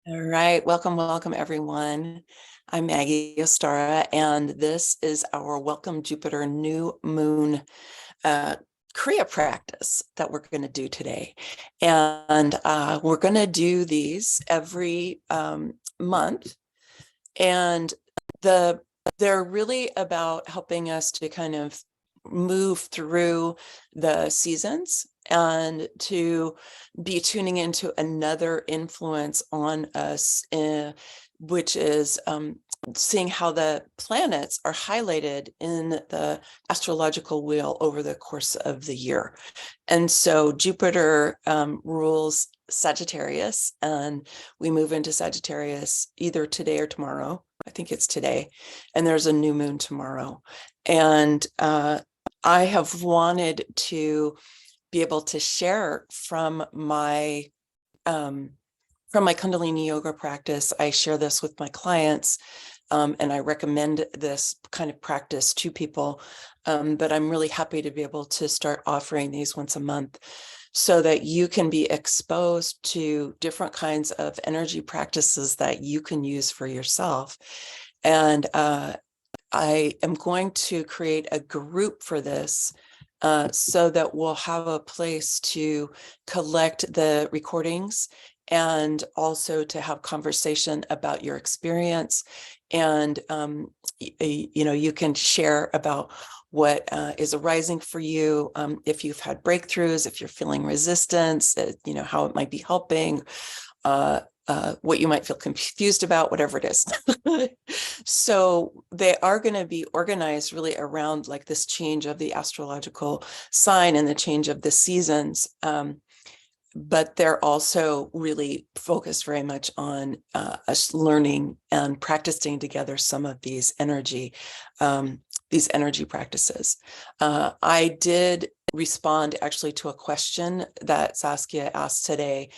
All right, welcome everyone. I'm Maggie Ostara, and this is our Welcome Jupiter New Moon Kriya practice that we're going to do today. And we're going to do these every month, and they're really about helping us to kind of move through the seasons and to be tuning into another influence on us, which is seeing how the planets are highlighted in the astrological wheel over the course of the year. And so Jupiter rules Sagittarius, and we move into Sagittarius either today or tomorrow. I think it's today, and there's a new moon tomorrow. And I have wanted to be able to share from my Kundalini yoga practice. I share this with my clients, and I recommend this kind of practice to people. But I'm really happy to be able to start offering these once a month so that you can be exposed to different kinds of energy practices that you can use for yourself. And I am going to create a group for this so that we'll have a place to collect the recordings and also to have conversation about your experience. And, you can share about what is arising for you, if you've had breakthroughs, if you're feeling resistance, how it might be helping, what you might feel confused about, whatever it is. So they are going to be organized really around like this change of the astrological sign and the change of the seasons. But they're also really focused very much on us learning and practicing together some of these energy practices. I did respond actually to a question that Saskia asked today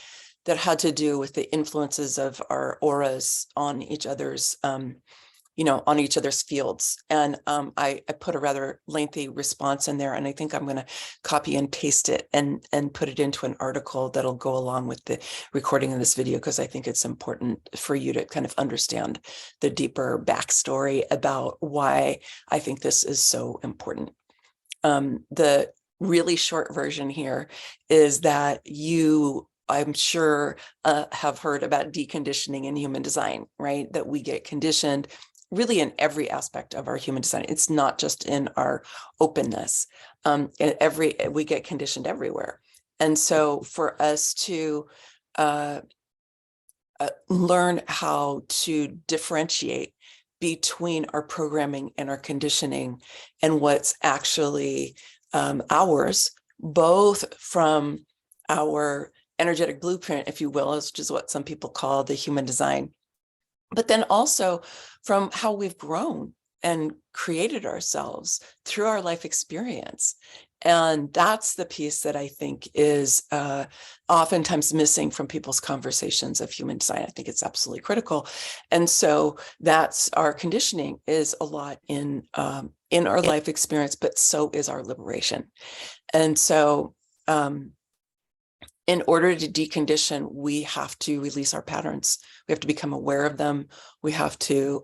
that had to do with the influences of our auras on each other's on each other's fields. And I put a rather lengthy response in there, and I think I'm going to copy and paste it and put it into an article that'll go along with the recording of this video, because I think it's important for you to kind of understand the deeper backstory about why I think this is so important. The really short version here is that I'm sure have heard about deconditioning in human design, right? That we get conditioned really in every aspect of our human design. It's not just in our openness. We get conditioned everywhere. And so for us to learn how to differentiate between our programming and our conditioning and what's actually ours, both from our energetic blueprint, if you will, which is what some people call the human design, but then also from how we've grown and created ourselves through our life experience. And that's the piece that I think is oftentimes missing from people's conversations of human design. I think it's absolutely critical. And so that's our conditioning is a lot in our life experience, but so is our liberation. And so in order to decondition, we have to release our patterns. We have to become aware of them. We have to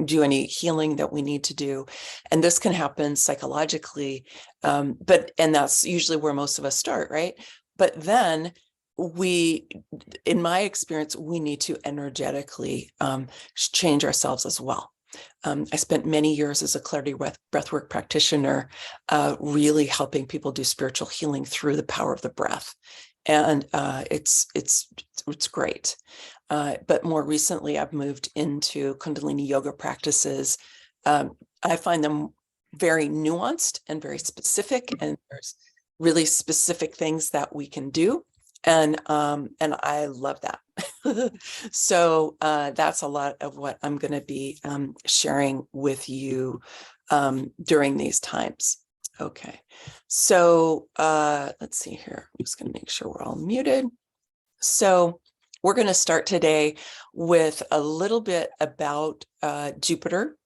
do any healing that we need to do. And this can happen psychologically, and that's usually where most of us start, right? But then in my experience, we need to energetically change ourselves as well. I spent many years as a clarity breathwork practitioner, really helping people do spiritual healing through the power of the breath. And it's great. But more recently, I've moved into Kundalini yoga practices. I find them very nuanced and very specific, and there's really specific things that we can do. And I love that. So that's a lot of what I'm going to be sharing with you during these times. Okay, so let's see here. I'm just going to make sure we're all muted. So we're going to start today with a little bit about Jupiter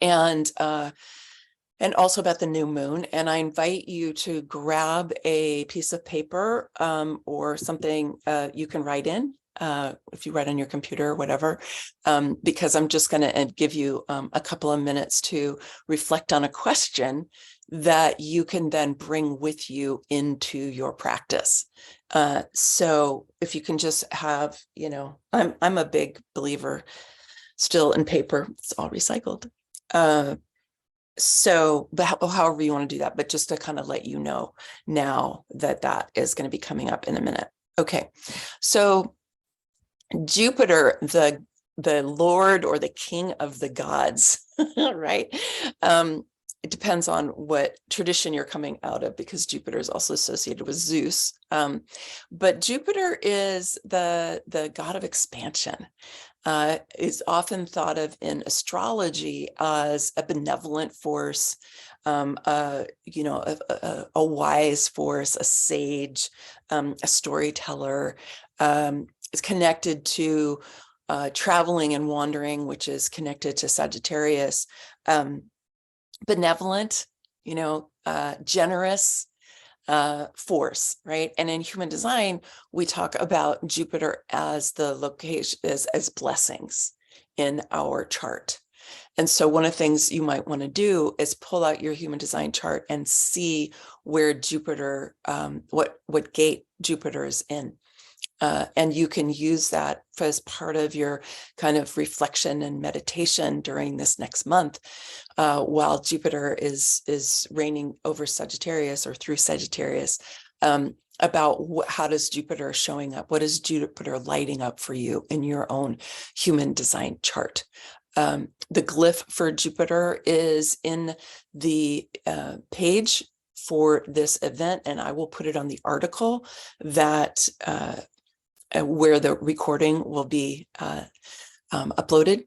and also about the new moon. And I invite you to grab a piece of paper or something you can write in. if you write on your computer or whatever, because I'm just going to give you a couple of minutes to reflect on a question that you can then bring with you into your practice. So if you can just have, I'm a big believer still in paper, it's all recycled. So, but however you want to do that, but just to kind of let you know now that is going to be coming up in a minute. Okay. So Jupiter, the Lord or the King of the gods, right? It depends on what tradition you're coming out of, because Jupiter is also associated with Zeus. But Jupiter is the god of expansion. Is often thought of in astrology as a benevolent force, a wise force, a sage, a storyteller. It's connected to traveling and wandering, which is connected to Sagittarius. Benevolent, generous force, right? And in human design, we talk about Jupiter as the location, as blessings in our chart. And so one of the things you might want to do is pull out your human design chart and see where Jupiter, what gate Jupiter is in. And you can use that as part of your kind of reflection and meditation during this next month, while Jupiter is reigning over Sagittarius or through Sagittarius, about how does Jupiter showing up? What is Jupiter lighting up for you in your own human design chart? The glyph for Jupiter is in the page for this event, and I will put it on the article that where the recording will be uploaded.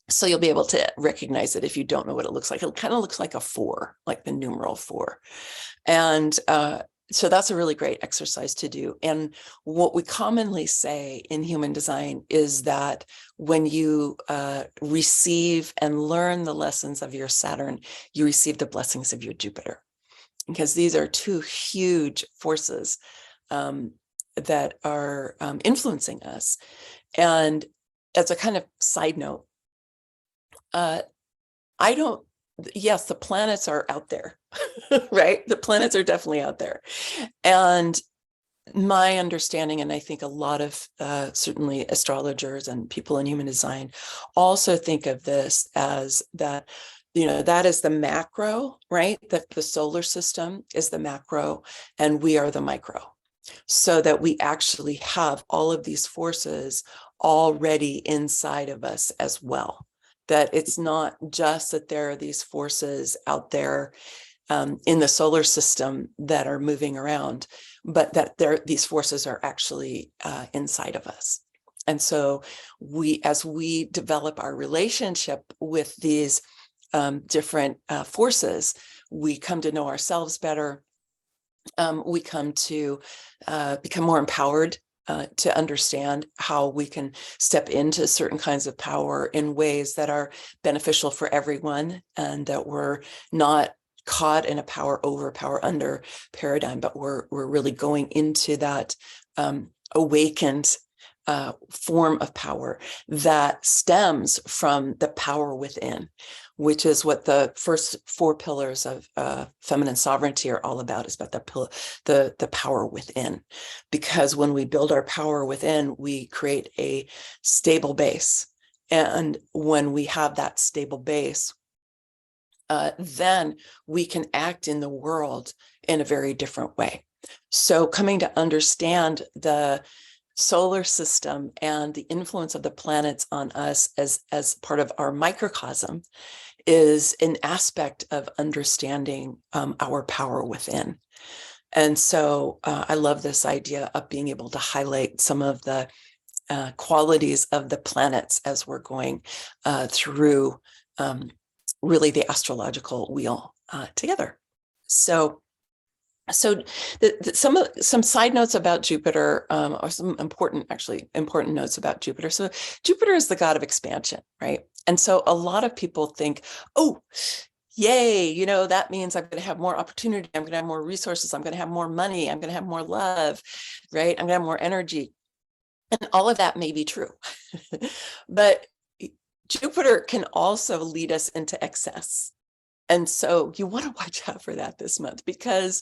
So you'll be able to recognize it if you don't know what it looks like. It kind of looks like a 4, like the numeral 4. And so that's a really great exercise to do. And what we commonly say in human design is that when you receive and learn the lessons of your Saturn, you receive the blessings of your Jupiter, because these are two huge forces that are influencing us. And as a kind of side note, yes, the planets are out there, right? The planets are definitely out there. And my understanding, and I think a lot of certainly astrologers and people in human design also think of this as that, that is the macro, right? That the solar system is the macro and we are the micro. So that we actually have all of these forces already inside of us as well. That it's not just that there are these forces out there in the solar system that are moving around, but that these forces are actually inside of us. And so as we develop our relationship with these different forces, we come to know ourselves better. We come to become more empowered to understand how we can step into certain kinds of power in ways that are beneficial for everyone, and that we're not caught in a power over, power under paradigm, but we're really going into that awakened form of power that stems from the power within, which is what the first 4 pillars of feminine sovereignty are all about, is about the power within. Because when we build our power within, we create a stable base. And when we have that stable base, then we can act in the world in a very different way. So coming to understand the solar system and the influence of the planets on us as part of our microcosm is an aspect of understanding our power within. And so I love this idea of being able to highlight some of the qualities of the planets as we're going through really the astrological wheel together. So some side notes about Jupiter, or some important notes about Jupiter. So Jupiter is the god of expansion, right? And so a lot of people think, oh, yay, that means I'm going to have more opportunity. I'm going to have more resources. I'm going to have more money. I'm going to have more love, right? I'm going to have more energy. And all of that may be true. But Jupiter can also lead us into excess. And so you want to watch out for that this month, because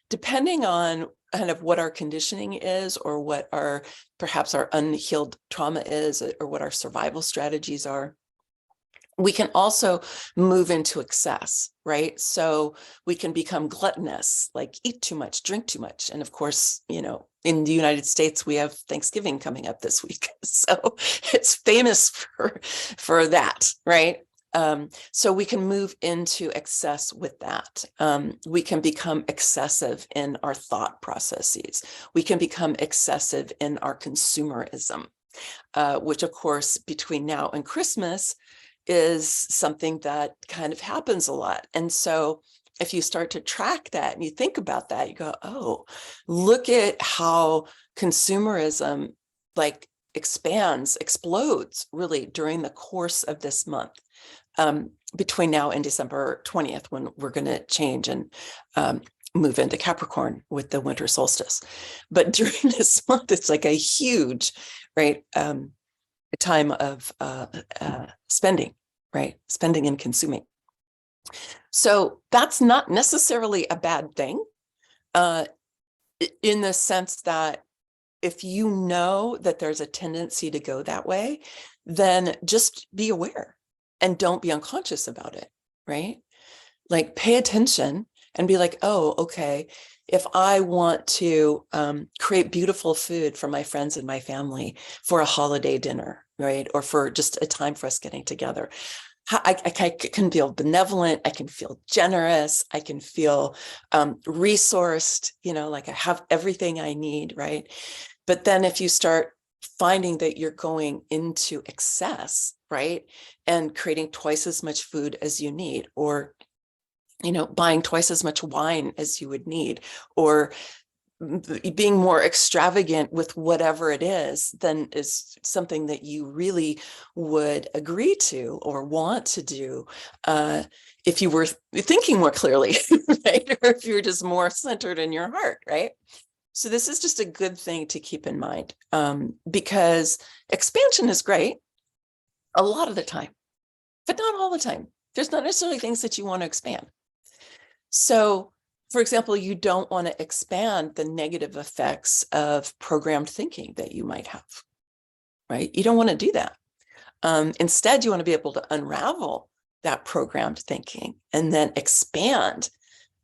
depending on kind of what our conditioning is, or what our perhaps our unhealed trauma is, or what our survival strategies are, we can also move into excess, right? So we can become gluttonous, like eat too much, drink too much. And of course, in the United States, we have Thanksgiving coming up this week. So it's famous for that, right? So we can move into excess with that. We can become excessive in our thought processes. We can become excessive in our consumerism, which of course, between now and Christmas, is something that kind of happens a lot. And so if you start to track that and you think about that, you go, oh, look at how consumerism like explodes really during the course of this month, between now and December 20th, when we're going to change and move into Capricorn with the winter solstice. But during this month, it's like a huge, right, a time of spending, right? Spending and consuming. So that's not necessarily a bad thing, in the sense that if you know that there's a tendency to go that way, then just be aware and don't be unconscious about it, right? Like pay attention and be like, oh, okay, if I want to create beautiful food for my friends and my family for a holiday dinner, right? Or for just a time for us getting together, I can feel benevolent, I can feel generous, I can feel resourced, like I have everything I need, right? But then if you start finding that you're going into excess, right? And creating twice as much food as you need, or buying twice as much wine as you would need, or being more extravagant with whatever it is than is something that you really would agree to or want to do, if you were thinking more clearly, right? Or if you're just more centered in your heart, right? So this is just a good thing to keep in mind, because expansion is great a lot of the time, but not all the time. There's not necessarily things that you want to expand. So, for example, you don't want to expand the negative effects of programmed thinking that you might have, right? You don't want to do that. Instead, you want to be able to unravel that programmed thinking and then expand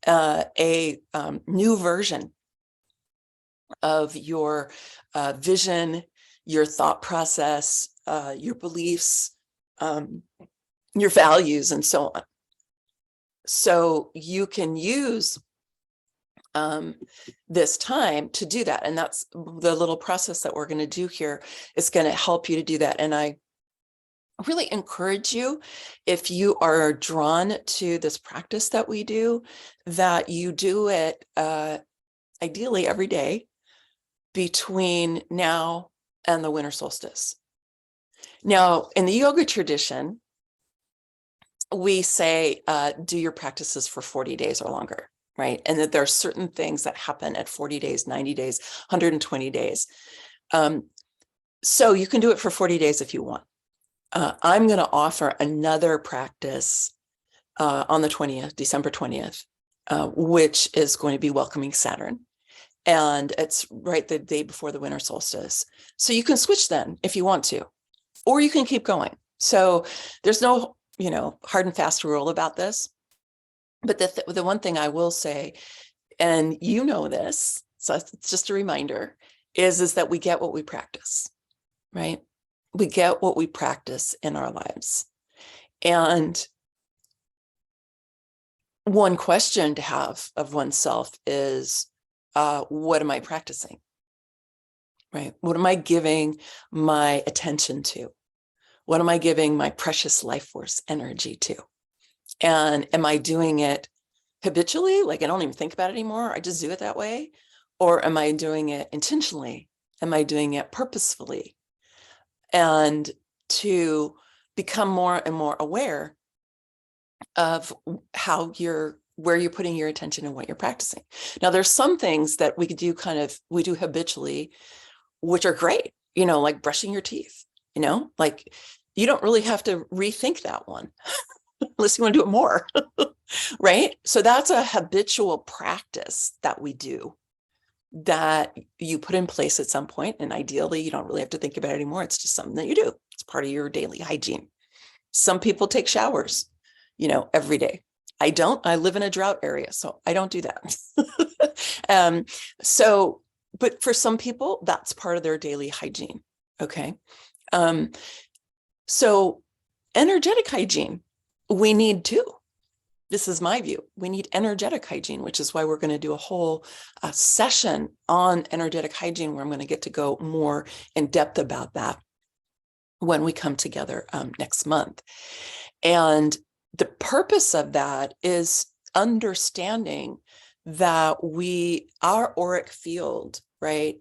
a new version of your vision, your thought process, your beliefs, your values, and so on. So you can use this time to do that. And that's the little process that we're going to do here is going to help you to do that. And I really encourage you, if you are drawn to this practice that we do, that you do it ideally every day between now and the winter solstice. Now, in the yoga tradition, we say do your practices for 40 days or longer, right? And that there are certain things that happen at 40 days, 90 days, 120 days. So you can do it for 40 days if you want. I'm going to offer another practice on the 20th, December 20th, which is going to be welcoming Saturn. And it's right the day before the winter solstice. So you can switch then if you want to, or you can keep going. So there's no, hard and fast rule about this. But the one thing I will say, and this, so it's just a reminder, is that we get what we practice, right? We get what we practice in our lives. And one question to have of oneself is, what am I practicing, right? What am I giving my attention to? What am I giving my precious life force energy to? And am I doing it habitually? Like I don't even think about it anymore. I just do it that way. Or am I doing it intentionally? Am I doing it purposefully? And to become more and more aware of where you're putting your attention and what you're practicing. Now, there's some things that we do habitually, which are great. like brushing your teeth, like you don't really have to rethink that one unless you want to do it more, right? So that's a habitual practice that we do that you put in place at some point, and ideally you don't really have to think about it anymore. It's just something that you do. It's part of your daily hygiene. Some people take showers, every day. I don't. I live in a drought area, so I don't do that. So, but for some people, that's part of their daily hygiene. Okay. So energetic hygiene, we need too. This is my view. We need energetic hygiene, which is why we're going to do a whole session on energetic hygiene, where I'm going to get to go more in depth about that when we come together next month. And the purpose of that is understanding that our auric field, right,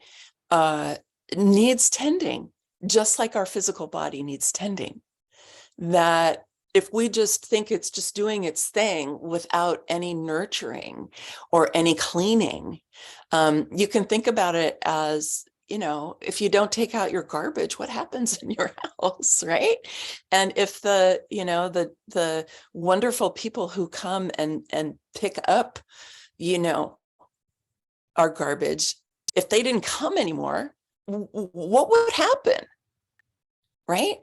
needs tending, just like our physical body needs tending. That if we just think it's just doing its thing without any nurturing or any cleaning, you can think about it as, if you don't take out your garbage, what happens in your house, right? And if the wonderful people who come and pick up, our garbage, if they didn't come anymore, what would happen, right?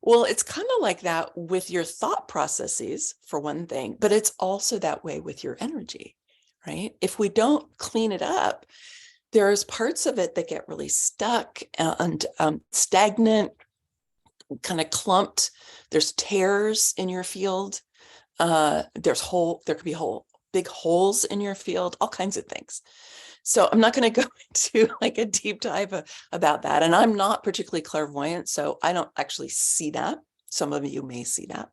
Well, it's kind of like that with your thought processes, for one thing, but it's also that way with your energy, right? If we don't clean it up, there's parts of it that get really stuck and stagnant, kind of clumped. There's tears in your field. There could be big holes in your field, all kinds of things. So I'm not going to go into like a deep dive about that. And I'm not particularly clairvoyant, so I don't actually see that. Some of you may see that.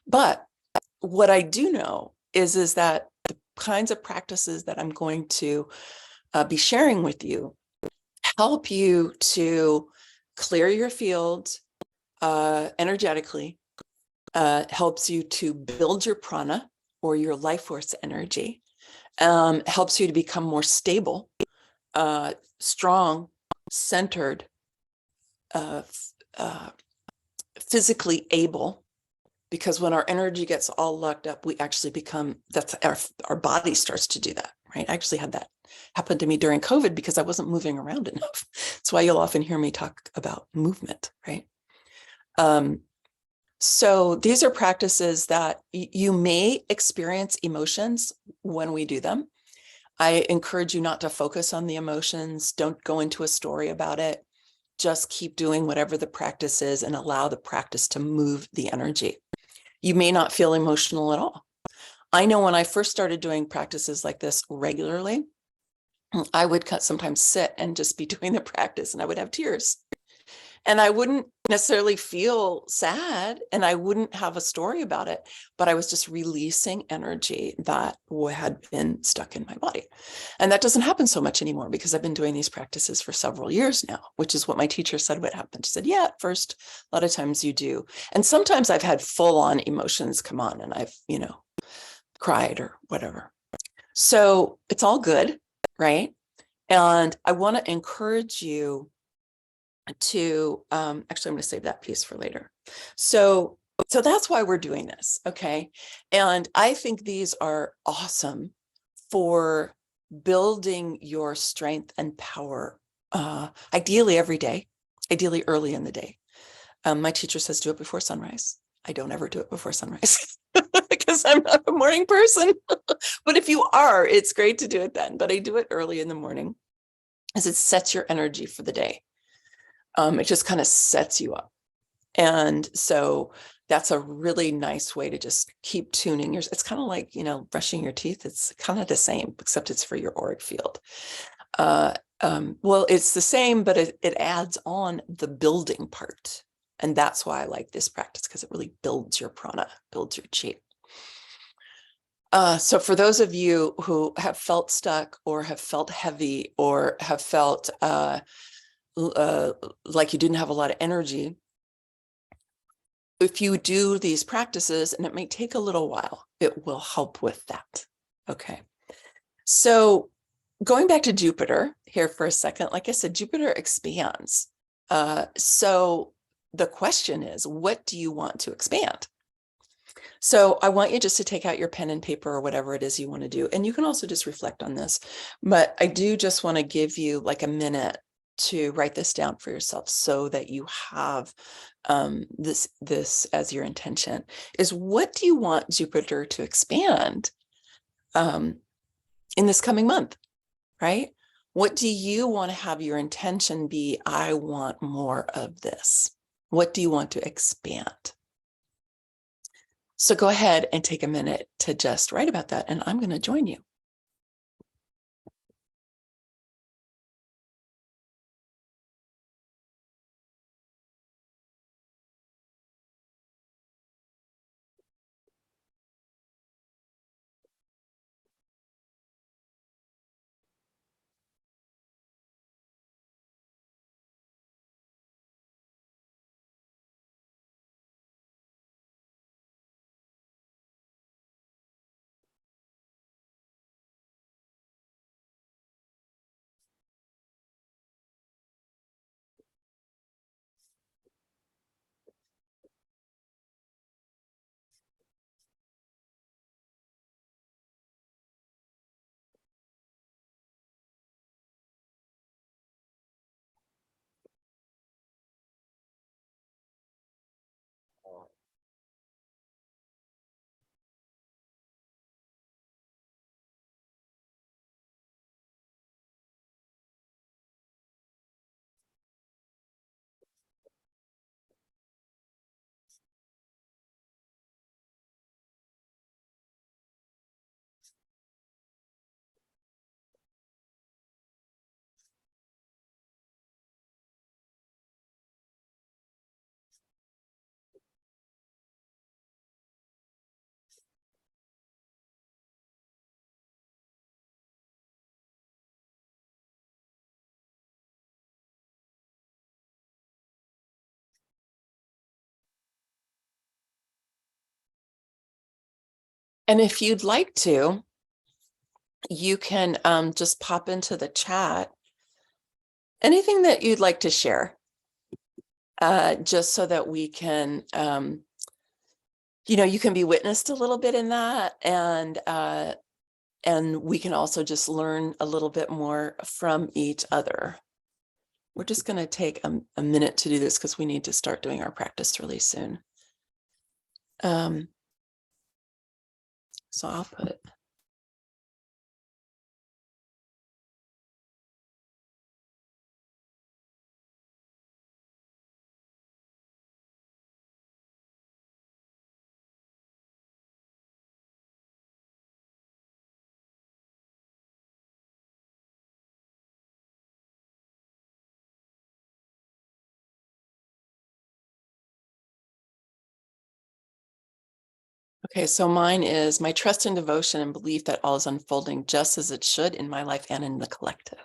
But what I do know is that the kinds of practices that I'm going to be sharing with you help you to clear your field energetically, helps you to build your prana or your life force energy, helps you to become more stable, strong, centered, physically able, because when our energy gets all locked up, we actually become, our body starts to do that, right? I actually had that happen to me during COVID because I wasn't moving around enough. That's why you'll often hear me talk about movement, right? So these are practices that you may experience emotions when we do them. I encourage you not to focus on the emotions. Don't go into a story about it. Just keep doing whatever the practice is and allow the practice to move the energy. You may not feel emotional at all. I know when I first started doing practices like this regularly, I would sometimes sit and just be doing the practice and I would have tears. And I wouldn't necessarily feel sad and I wouldn't have a story about it, but I was just releasing energy that had been stuck in my body. And that doesn't happen so much anymore because I've been doing these practices for several years now, which is what my teacher said would happen. She said, yeah, at first, a lot of times you do. And sometimes I've had full on emotions come on and I've, cried or whatever. So it's all good, right? And I want to encourage you to actually, I'm going to save that piece for later. So that's why we're doing this. Okay. And I think these are awesome for building your strength and power, ideally every day, ideally early in the day. My teacher says do it before sunrise. I don't ever do it before sunrise because I'm not a morning person. But if you are, it's great to do it then. But I do it early in the morning as it sets your energy for the day. It just kind of sets you up. And so that's a really nice way to just keep tuning yours. It's kind of like, brushing your teeth. It's kind of the same, except it's for your auric field. Well, it's the same, but it adds on the building part. And that's why I like this practice, because it really builds your prana, builds your chi. So for those of you who have felt stuck or have felt heavy or have felt like you didn't have a lot of energy, if you do these practices, and it may take a little while, it will help with that. Okay. So going back to Jupiter here for a second, like I said, Jupiter expands. So the question is, what do you want to expand? So I want you just to take out your pen and paper or whatever it is you want to do. And you can also just reflect on this. But I do just want to give you like a minute to write this down for yourself so that you have this as your intention. Is what do you want Jupiter to expand in this coming month, right? What do you want to have your intention be? I want more of this. What do you want to expand? So go ahead and take a minute to just write about that, and I'm going to join you. And if you'd like to, you can just pop into the chat anything that you'd like to share, just so that we can, you can be witnessed a little bit in that, and we can also just learn a little bit more from each other. We're just going to take a minute to do this because we need to start doing our practice really soon. So I'll put okay, so mine is my trust and devotion and belief that all is unfolding just as it should in my life and in the collective.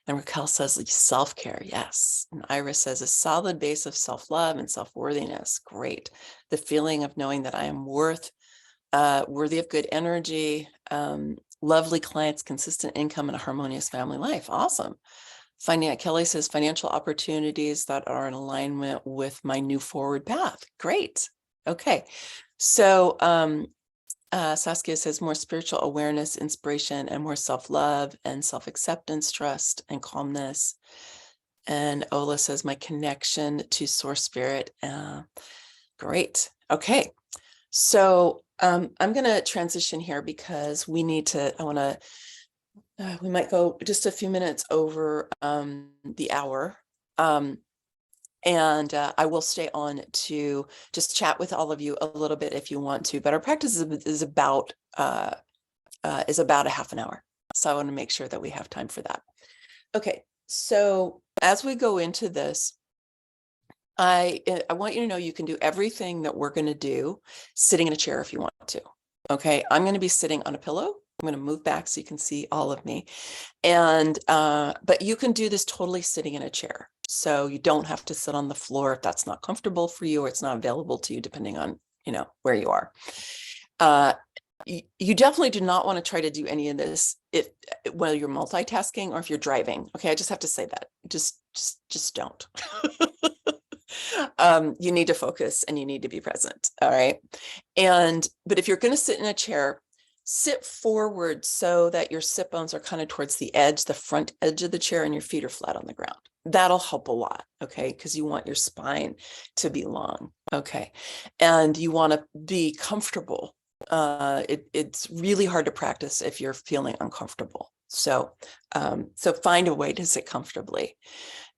And Raquel says self-care, yes. And Iris says a solid base of self-love and self-worthiness, great. The feeling of knowing that I am worthy of good energy, lovely clients, consistent income, and a harmonious family life, awesome. Kelly says financial opportunities that are in alignment with my new forward path, great. Okay, so Saskia says more spiritual awareness, inspiration, and more self-love and self-acceptance, trust, and calmness. And Ola says my connection to source spirit. Great. Okay. So I'm going to transition here because we might go just a few minutes over the hour. And I will stay on to just chat with all of you a little bit if you want to, but our practice is about a half an hour. So I want to make sure that we have time for that. Okay, so as we go into this, I want you to know you can do everything that we're going to do sitting in a chair if you want to. Okay, I'm going to be sitting on a pillow. I'm going to move back so you can see all of me. And but you can do this totally sitting in a chair. So you don't have to sit on the floor if that's not comfortable for you or it's not available to you, depending on, where you are. You definitely do not want to try to do any of this if whether you're multitasking or if you're driving. Okay, I just have to say that. Just don't. You need to focus and you need to be present. All right. But if you're going to sit in a chair, sit forward so that your sit bones are kind of towards the edge, the front edge of the chair, and your feet are flat on the ground. That'll help a lot. Okay. Because you want your spine to be long. Okay. And you want to be comfortable. It's really hard to practice if you're feeling uncomfortable. So find a way to sit comfortably.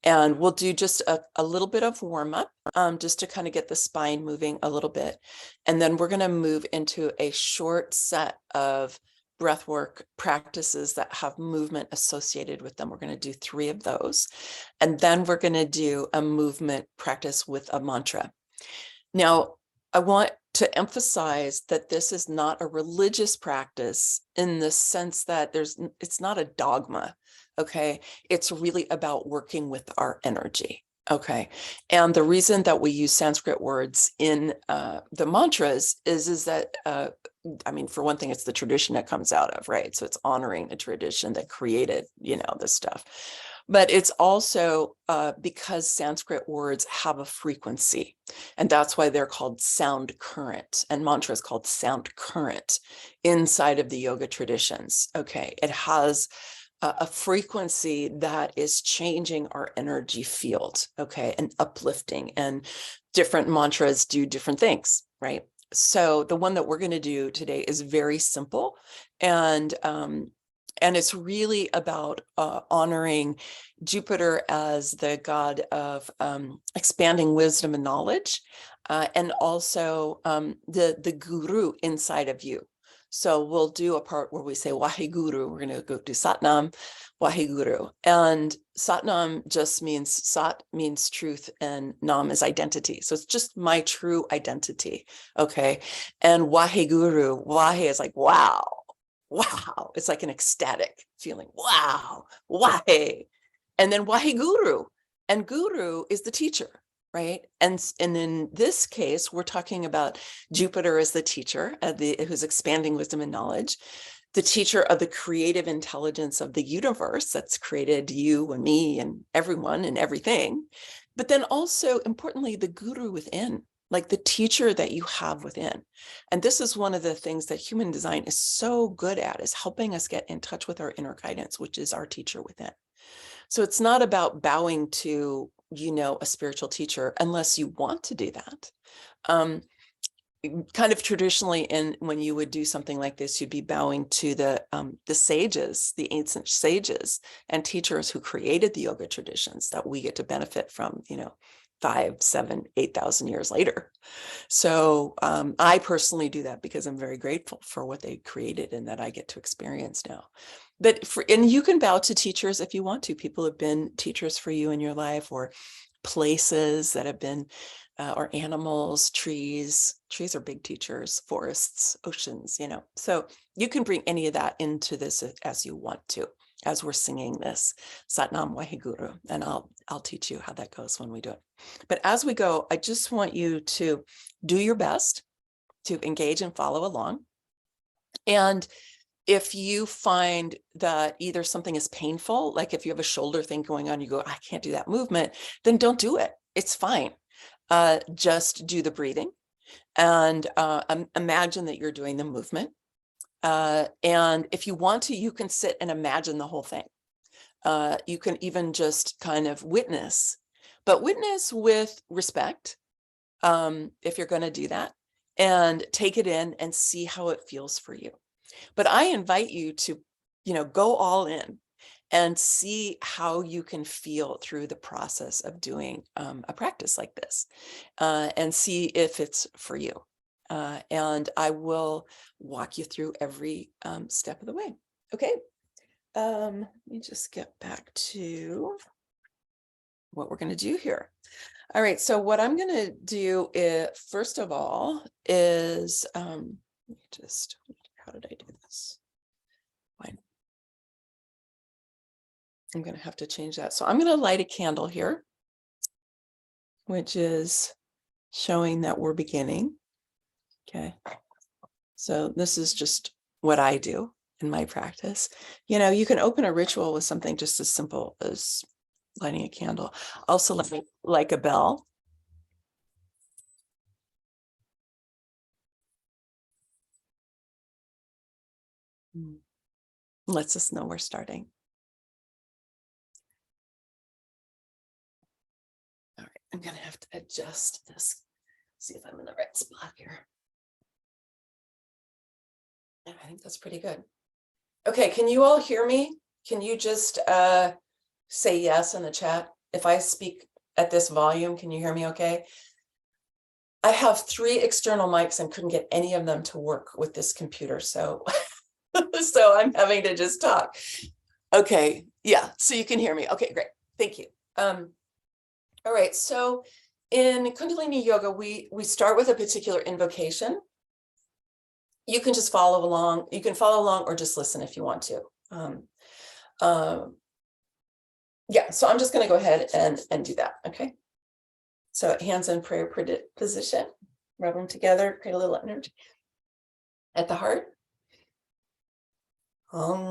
And we'll do just a little bit of warm up, just to kind of get the spine moving a little bit. And then we're going to move into a short set of breathwork practices that have movement associated with them. We're going to do 3 of those. And then we're going to do a movement practice with a mantra. Now, I want to emphasize that this is not a religious practice in the sense that it's not a dogma. Okay. It's really about working with our energy. Okay. And the reason that we use Sanskrit words in the mantras is that, I mean, for one thing, it's the tradition that comes out of, right? So it's honoring the tradition that created, this stuff. But it's also because Sanskrit words have a frequency, and that's why they're called sound current, and mantra is called sound current inside of the yoga traditions. Okay. It has a frequency that is changing our energy field, okay, and uplifting, and different mantras do different things, right? So the one that we're going to do today is very simple, and it's really about honoring Jupiter as the god of expanding wisdom and knowledge, and also the guru inside of you. So we'll do a part where we say Waheguru. We're going to go do Satnam, Waheguru. And Satnam just means, Sat means truth and Nam is identity. So it's just my true identity. Okay. And Waheguru, Wahe is like, wow. Wow. It's like an ecstatic feeling. Wow. Wahe. And then Waheguru. And Guru is the teacher. Right. And in this case, we're talking about Jupiter as the teacher, who's expanding wisdom and knowledge, the teacher of the creative intelligence of the universe that's created you and me and everyone and everything. But then also, importantly, the guru within, like the teacher that you have within. And this is one of the things that human design is so good at, is helping us get in touch with our inner guidance, which is our teacher within. So it's not about bowing to a spiritual teacher, unless you want to do that. Kind of traditionally, when you would do something like this, you'd be bowing to the sages, the ancient sages and teachers who created the yoga traditions that we get to benefit from, 5, 7, 8,000 years later. So I personally do that because I'm very grateful for what they created and that I get to experience now. And you can bow to teachers if you want to. People have been teachers for you in your life, or places that have been, or animals, trees. Trees are big teachers, forests, oceans, So you can bring any of that into this as you want to, as we're singing this Satnam Waheguru, and I'll teach you how that goes when we do it. But as we go, I just want you to do your best to engage and follow along. And if you find that either something is painful, like if you have a shoulder thing going on, you go, I can't do that movement, then don't do it. It's fine. Just do the breathing and imagine that you're doing the movement. And if you want to, you can sit and imagine the whole thing. You can even just kind of witness, but witness with respect, if you're going to do that, and take it in and see how it feels for you. But I invite you to, go all in and see how you can feel through the process of doing a practice like this, and see if it's for you. And I will walk you through every step of the way. Okay. Let me just get back to what we're going to do here. All right. So what I'm going to do first of all is, how did I do this? Fine. I'm going to have to change that. So I'm going to light a candle here, which is showing that we're beginning. Okay. So this is just what I do. in my practice. You know, you can open a ritual with something just as simple as lighting a candle. Also, like a bell. Lets us know we're starting. All right, I'm going to have to adjust this. See if I'm in the right spot here. Yeah, I think that's pretty good. Okay, can you all hear me? Can you just say yes in the chat? If I speak at this volume, can you hear me okay? I have 3 external mics and couldn't get any of them to work with this computer. So, so I'm having to just talk. Okay, yeah, so you can hear me. Okay, great. Thank you. All right, so in Kundalini Yoga, we start with a particular invocation. You can just follow along. You can follow along or just listen if you want to. Yeah, so I'm just going to go ahead and do that. Okay. So hands in prayer position, rub them together, create a little energy at the heart. Om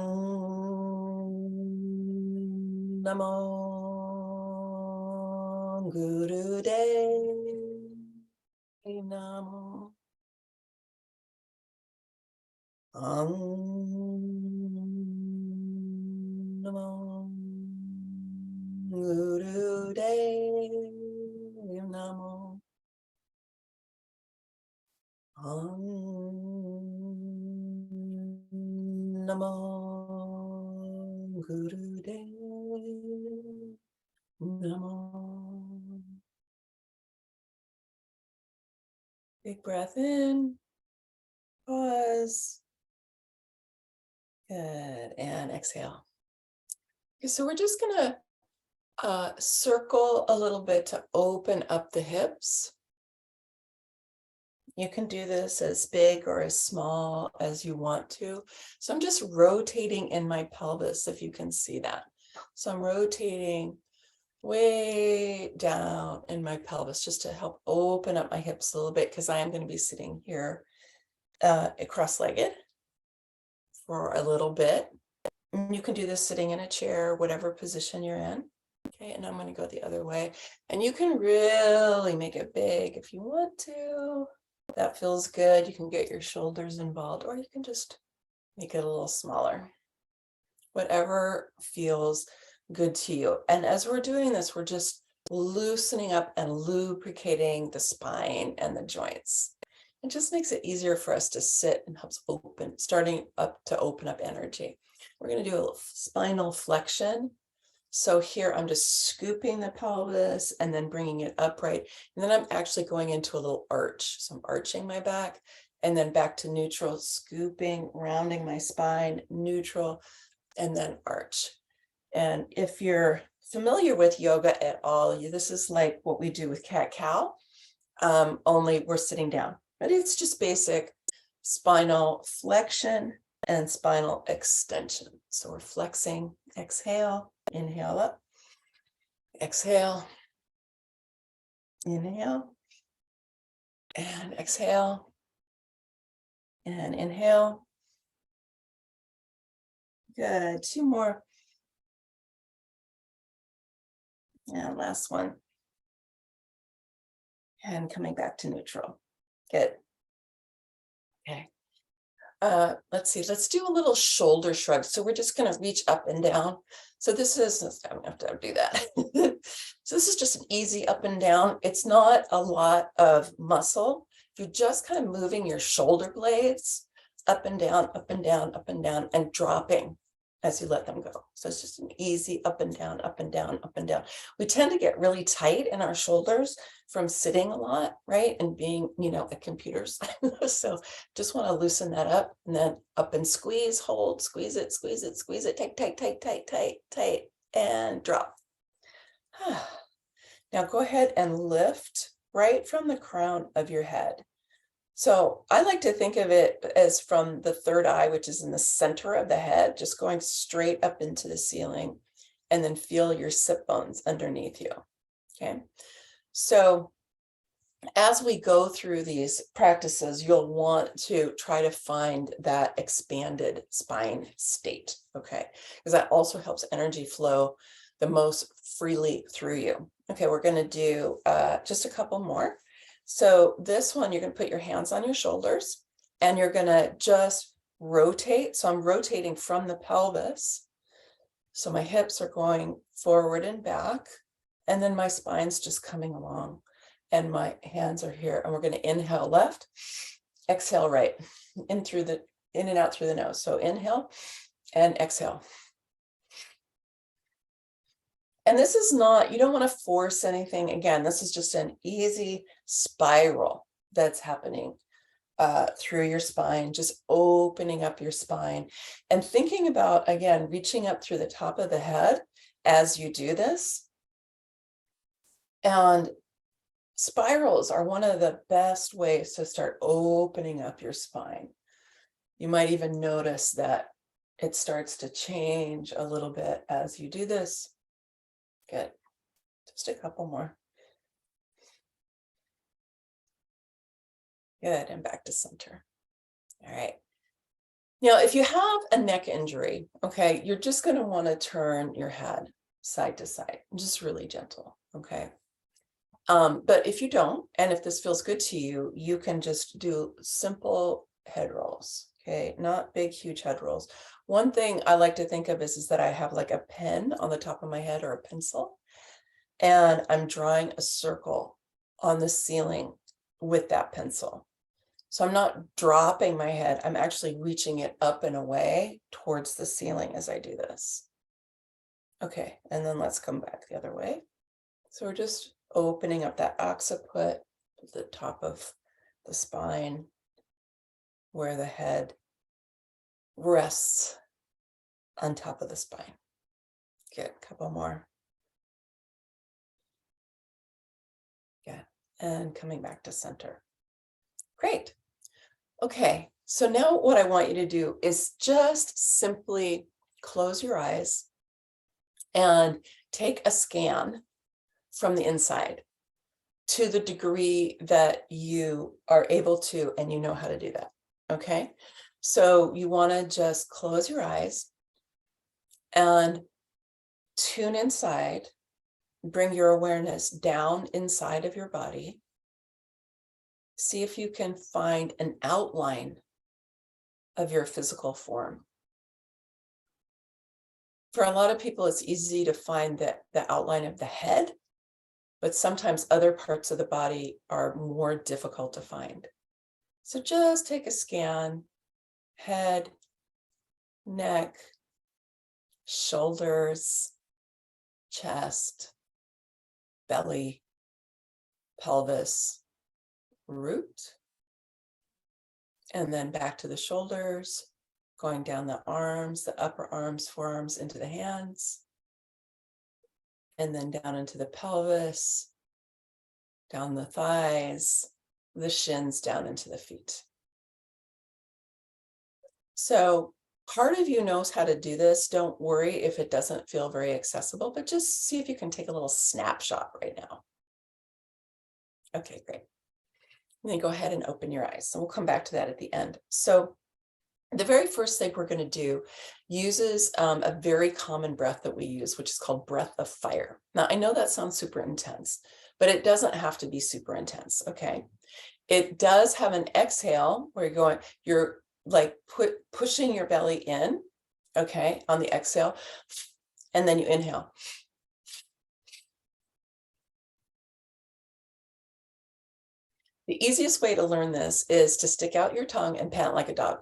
Namo Guru Dev Namo. Om Namo Guru Dev Namo. Om Namo Guru Dev Namo. Big breath in, pause. Good, and exhale. Okay, so we're just gonna circle a little bit to open up the hips. You can do this as big or as small as you want to. So I'm just rotating in my pelvis, if you can see that. So I'm rotating way down in my pelvis just to help open up my hips a little bit, because I am going to be sitting here cross-legged for a little bit. And you can do this sitting in a chair, whatever position you're in. Okay, and I'm going to go the other way. And you can really make it big if you want to. That feels good. You can get your shoulders involved, or you can just make it a little smaller. Whatever feels good to you. And as we're doing this, we're just loosening up and lubricating the spine and the joints. It just makes it easier for us to sit and helps open, starting up to open up energy. We're going to do a little spinal flexion. So here I'm just scooping the pelvis and then bringing it upright. And then I'm actually going into a little arch. So I'm arching my back and then back to neutral, scooping, rounding my spine, neutral, and then arch. And if you're familiar with yoga at all, this is like what we do with cat-cow, only we're sitting down. But it's just basic spinal flexion and spinal extension. So we're flexing, exhale, inhale up, exhale, inhale, and exhale, and inhale. Good, 2 more. And last one. And coming back to neutral. Good. Okay. Let's see, let's do a little shoulder shrug. So we're just going to reach up and down. So this is, I don't have to do that. So this is just an easy up and down. It's not a lot of muscle. You're just kind of moving your shoulder blades up and down, up and down, up and down, and dropping as you let them go. So it's just an easy up and down, up and down, up and down. We tend to get really tight in our shoulders from sitting a lot, right? And being, at computers. So just want to loosen that up, and then up and squeeze, hold, squeeze it, squeeze it, squeeze it, tight, tight, tight, tight, tight, tight, and drop. Now go ahead and lift right from the crown of your head. So I like to think of it as from the third eye, which is in the center of the head, just going straight up into the ceiling, and then feel your sit bones underneath you. Okay. So as we go through these practices, you'll want to try to find that expanded spine state, okay? Because that also helps energy flow the most freely through you. Okay, we're going to do just a couple more. So this one, you're going to put your hands on your shoulders and you're going to just rotate. So I'm rotating from the pelvis. So my hips are going forward and back, and then my spine's just coming along. And my hands are here, and we're going to inhale left, exhale right, in and out through the nose. So inhale and exhale. And this is not, you don't want to force anything. Again, this is just an easy spiral that's happening through your spine, just opening up your spine and thinking about, again, reaching up through the top of the head as you do this. And spirals are one of the best ways to start opening up your spine. You might even notice that it starts to change a little bit as you do this. Good. Just a couple more. Good. And back to center. All right. Now, if you have a neck injury, okay, you're just going to want to turn your head side to side, just really gentle. Okay. But if you don't, and if this feels good to you, you can just do simple head rolls. Okay, not big, huge head rolls. One thing I like to think of is that I have like a pen on the top of my head or a pencil, and I'm drawing a circle on the ceiling with that pencil. So I'm not dropping my head, I'm actually reaching it up and away towards the ceiling as I do this. Okay, and then let's come back the other way. So we're just opening up that occiput, the top of the spine, where the head rests on top of the spine. Good, a couple more. Good, and coming back to center. Great. Okay, so now what I want you to do is just simply close your eyes and take a scan from the inside to the degree that you are able to and you know how to do that. Okay, so you want to just close your eyes and tune inside, bring your awareness down inside of your body. See if you can find an outline of your physical form. For a lot of people, it's easy to find the outline of the head, but sometimes other parts of the body are more difficult to find. So just take a scan, head, neck, shoulders, chest, belly, pelvis, root, and then back to the shoulders, going down the arms, the upper arms, forearms into the hands, and then down into the pelvis, down the thighs, the shins, down into the feet. So part of you knows how to do this. Don't worry if it doesn't feel very accessible, but just see if you can take a little snapshot right now. Okay, great. And then go ahead and open your eyes. So we'll come back to that at the end. So the very first thing we're going to do uses a very common breath that we use, which is called breath of fire. Now, I know that sounds super intense, but it doesn't have to be super intense, okay? It does have an exhale where you're like pushing your belly in, okay, on the exhale, and then you inhale. The easiest way to learn this is to stick out your tongue and pant like a dog.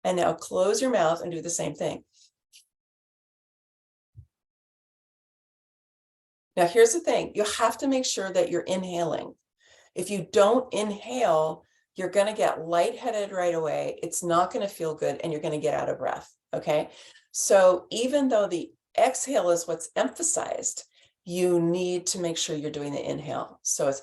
And now close your mouth and do the same thing. Now, here's the thing. You have to make sure that you're inhaling. If you don't inhale, you're going to get lightheaded right away. It's not going to feel good, and you're going to get out of breath. Okay. So even though the exhale is what's emphasized, you need to make sure you're doing the inhale. So it's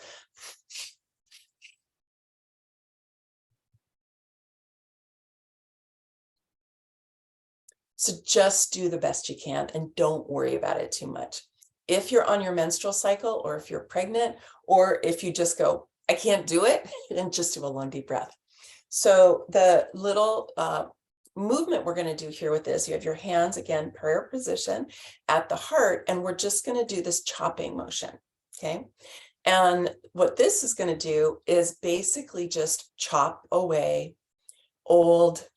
So just do the best you can and don't worry about it too much. If you're on your menstrual cycle, or if you're pregnant, or if you just go, I can't do it, then just do a long deep breath. So the little movement we're going to do here with this, you have your hands again, prayer position at the heart, and we're just going to do this chopping motion. Okay. And what this is going to do is basically just chop away old,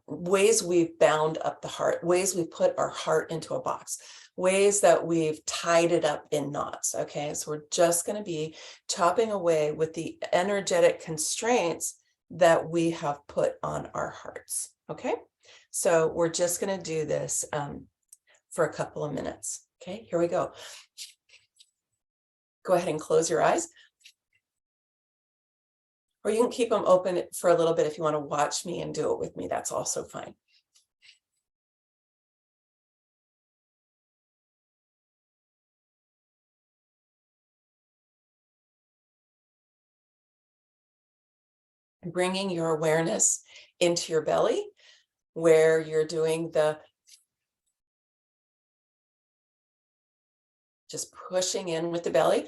ways we've bound up the heart, ways we put our heart into a box, ways that we've tied it up in knots. Okay. So we're just going to be chopping away with the energetic constraints that we have put on our hearts. Okay. So we're just going to do this for a couple of minutes. Okay. Here we go. Go ahead and close your eyes. Or you can keep them open for a little bit if you want to watch me and do it with me. That's also fine. Bringing your awareness into your belly, where you're doing the, just pushing in with the belly.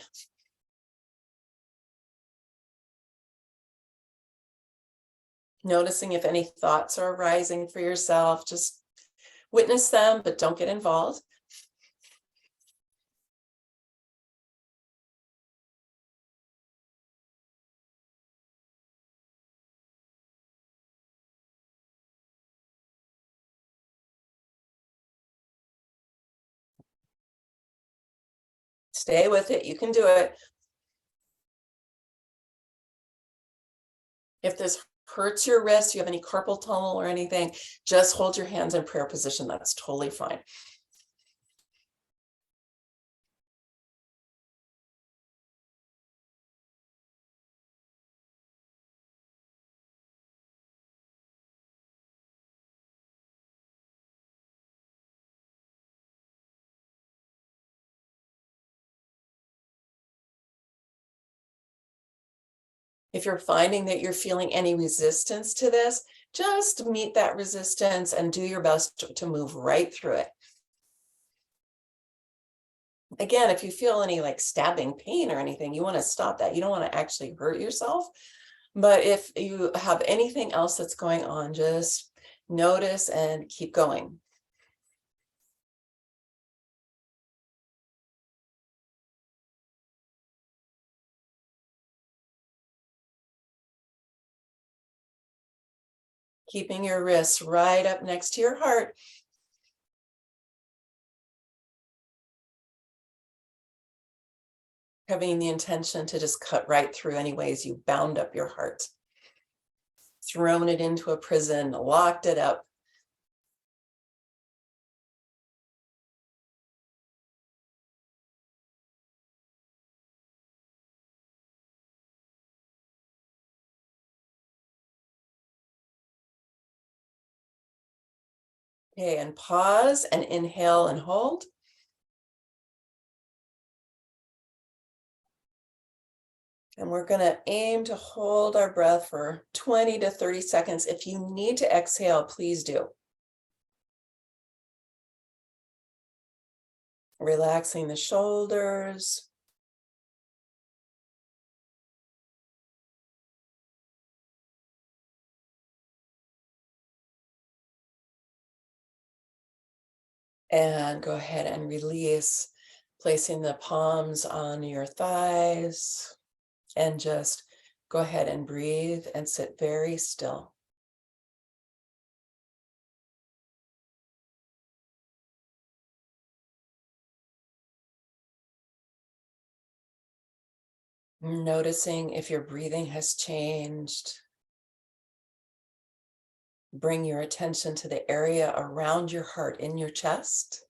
Noticing if any thoughts are arising for yourself, just witness them, but don't get involved. Stay with it. You can do it. If this hurts your wrist, you have any carpal tunnel or anything, just hold your hands in prayer position. That's totally fine. If you're finding that you're feeling any resistance to this, just meet that resistance and do your best to move right through it. Again, if you feel any like stabbing pain or anything, you want to stop that. You don't want to actually hurt yourself. But if you have anything else that's going on, just notice and keep going. Keeping your wrists right up next to your heart. Having the intention to just cut right through any ways you bound up your heart. Thrown it into a prison, locked it up. Okay, and pause and inhale and hold. And we're going to aim to hold our breath for 20 to 30 seconds. If you need to exhale, please do. Relaxing the shoulders. And go ahead and release, placing the palms on your thighs. And just go ahead and breathe and sit very still. Noticing if your breathing has changed. Bring your attention to the area around your heart in your chest.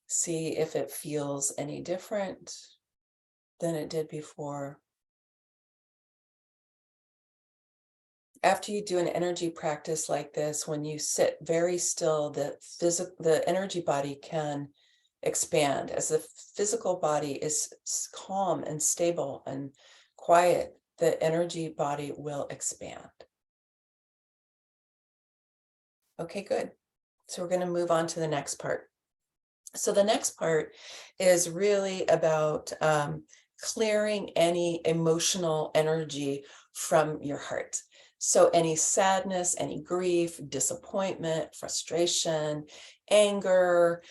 See if it feels any different than it did before. After you do an energy practice like this, when you sit very still, the energy body can expand. As the physical body is calm and stable and quiet, the energy body will expand. Okay, good. So we're going to move on to the next part. So the next part is really about clearing any emotional energy from your heart. So any sadness, any grief, disappointment, frustration, anger,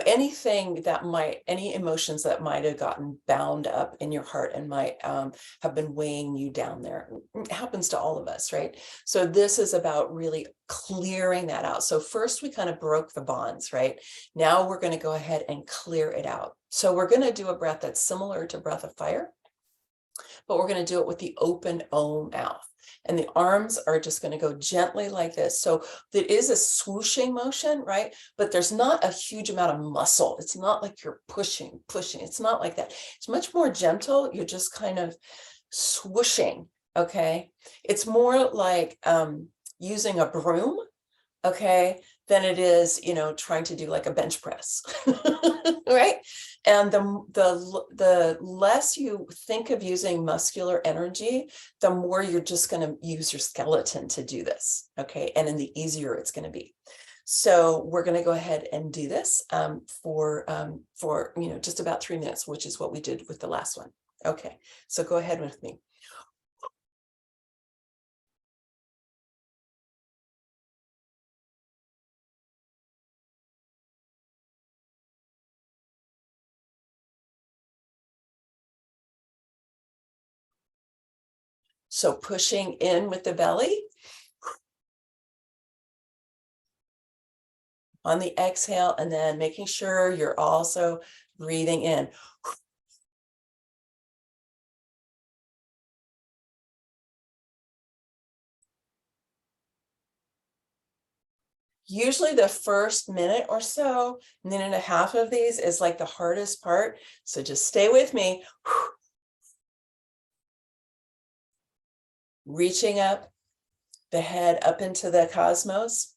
anything that any emotions that might have gotten bound up in your heart and might have been weighing you down there. It happens to all of us, right? So this is about really clearing that out. So first we kind of broke the bonds, right? Now we're going to go ahead and clear it out. So we're going to do a breath that's similar to breath of fire, but we're going to do it with the open O mouth. And the arms are just going to go gently like this. So there is a swooshing motion, right? But there's not a huge amount of muscle. It's not like you're pushing. It's not like that. It's much more gentle. You're just kind of swooshing, okay? It's more like using a broom, okay, than it is, trying to do like a bench press, right? And the less you think of using muscular energy, the more you're just going to use your skeleton to do this, okay? And then the easier it's going to be. So we're going to go ahead and do this for just about 3 minutes, which is what we did with the last one. Okay, so go ahead with me. So pushing in with the belly. On the exhale, and then making sure you're also breathing in. Usually the first minute or so, minute and a half of these is like the hardest part. So just stay with me. Reaching up, the head up into the cosmos.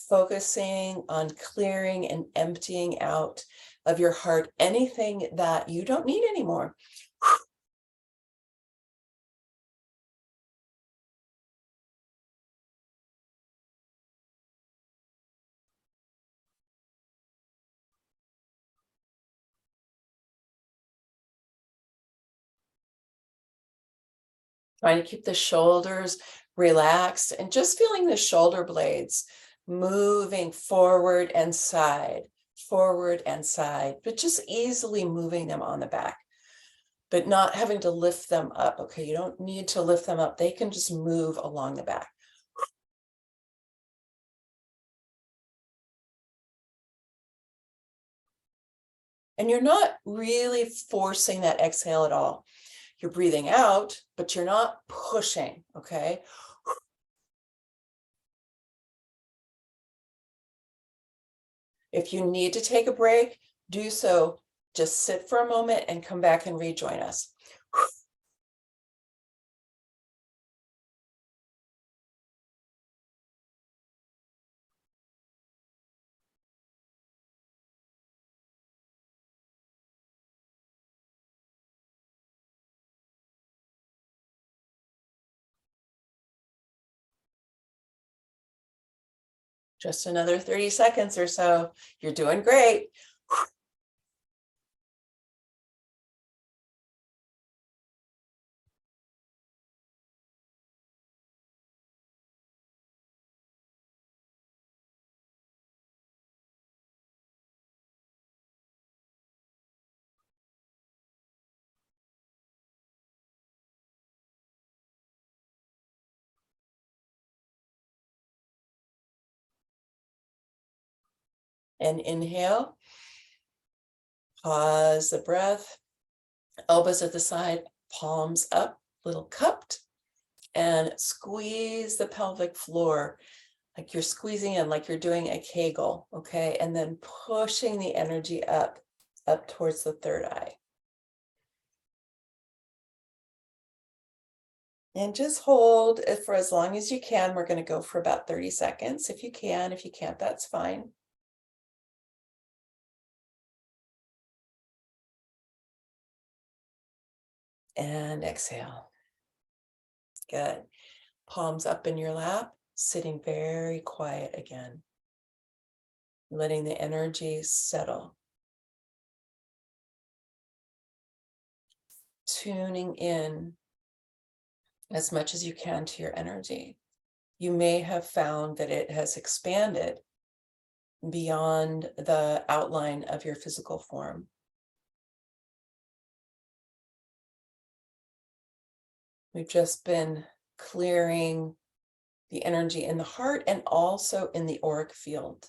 Focusing on clearing and emptying out of your heart anything that you don't need anymore. Trying to keep the shoulders relaxed and just feeling the shoulder blades moving forward and side, but just easily moving them on the back, but not having to lift them up. Okay, you don't need to lift them up. They can just move along the back. And you're not really forcing that exhale at all. You're breathing out, but you're not pushing, okay? If you need to take a break, do so. Just sit for a moment and come back and rejoin us. Just another 30 seconds or so. You're doing great. And inhale. Pause the breath. Elbows at the side, palms up, little cupped, and squeeze the pelvic floor like you're squeezing in, like you're doing a Kegel, okay? And then pushing the energy up towards the third eye. And just hold it for as long as you can. We're going to go for about 30 seconds if you can. If you can't, that's fine. And exhale. Good. Palms up in your lap, sitting very quiet again. Letting the energy settle. Tuning in as much as you can to your energy. You may have found that it has expanded beyond the outline of your physical form. We've just been clearing the energy in the heart and also in the auric field.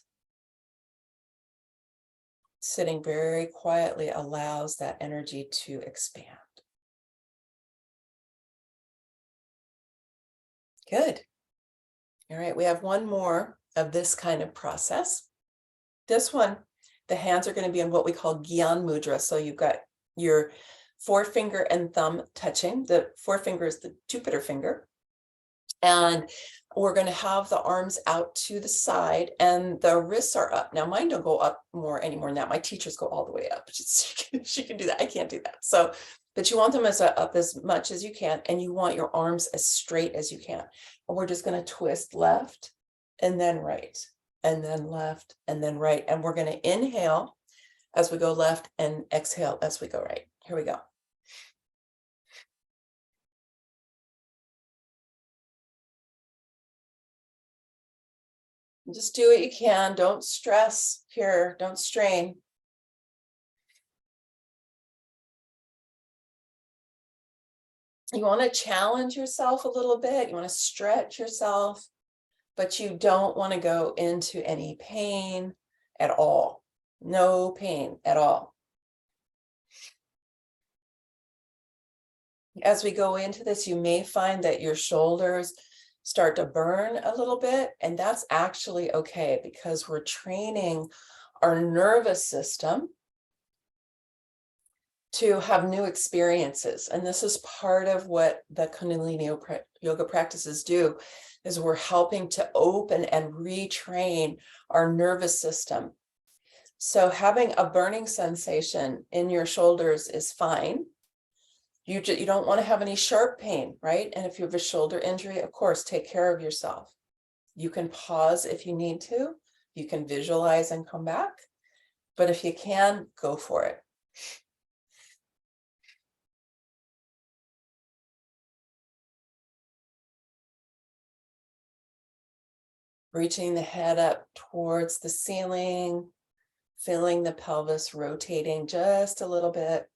Sitting very quietly allows that energy to expand. Good. All right, we have one more of this kind of process. This one, the hands are going to be in what we call Gyan Mudra. So you've got your forefinger and thumb touching. The forefinger is the Jupiter finger. And we're going to have the arms out to the side and the wrists are up. Now, mine don't go up any more than that. My teachers go all the way up. She can do that. I can't do that. So, but you want them up as much as you can, and you want your arms as straight as you can. And we're just going to twist left and then right, and then left and then right. And we're going to inhale as we go left and exhale as we go right. Here we go. Just do what you can. Don't stress here. Don't strain. You want to challenge yourself a little bit. You want to stretch yourself, but you don't want to go into any pain at all. No pain at all. As we go into this, you may find that your shoulders start to burn a little bit, and that's actually okay because we're training our nervous system to have new experiences. And this is part of what the Kundalini yoga practices do, is we're helping to open and retrain our nervous system. So having a burning sensation in your shoulders is fine. You don't want to have any sharp pain, right? And if you have a shoulder injury, of course, take care of yourself. You can pause if you need to. You can visualize and come back. But if you can, go for it. Reaching the head up towards the ceiling, feeling the pelvis rotating just a little bit.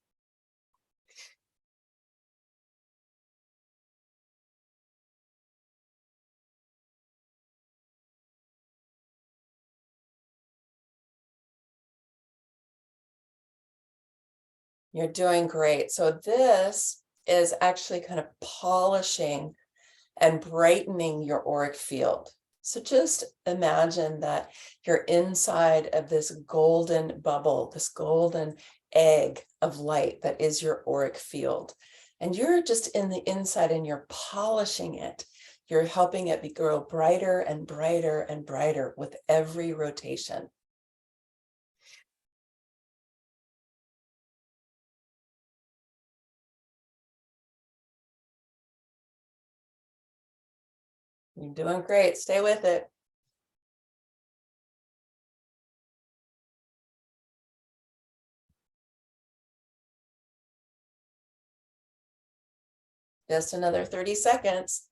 You're doing great. So this is actually kind of polishing and brightening your auric field. So just imagine that you're inside of this golden bubble, this golden egg of light that is your auric field. And you're just in the inside and you're polishing it. You're helping it grow brighter and brighter and brighter with every rotation. You're doing great. Stay with it. Just another 30 seconds.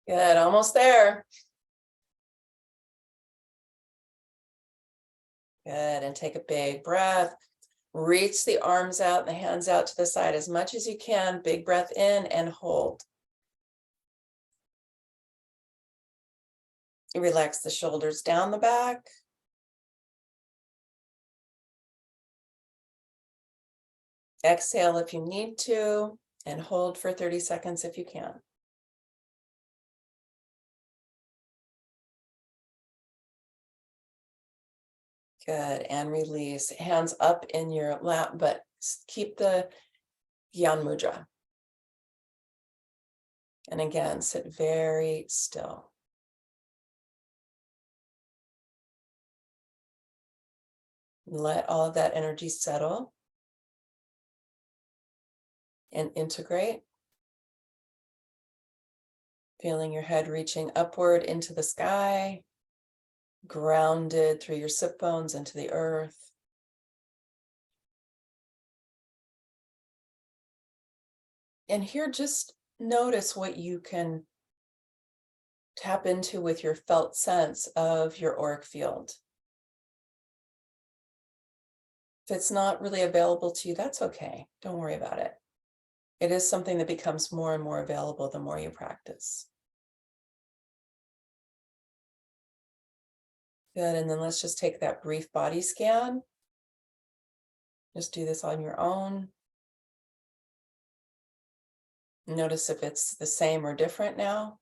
Good, almost there. Good, and take a big breath. Reach the arms out, the hands out to the side as much as you can. Big breath in and hold. Relax the shoulders down the back. Exhale if you need to, and hold for 30 seconds if you can. Good, and release. Hands up in your lap, but keep the Gyan Mudra. And again, sit very still. Let all of that energy settle and integrate. Feeling your head reaching upward into the sky, grounded through your sit bones into the earth. And here, just notice what you can tap into with your felt sense of your auric field. If it's not really available to you, that's okay. Don't worry about it. It is something that becomes more and more available the more you practice. Good, and then let's just take that brief body scan. Just do this on your own. Notice if it's the same or different now.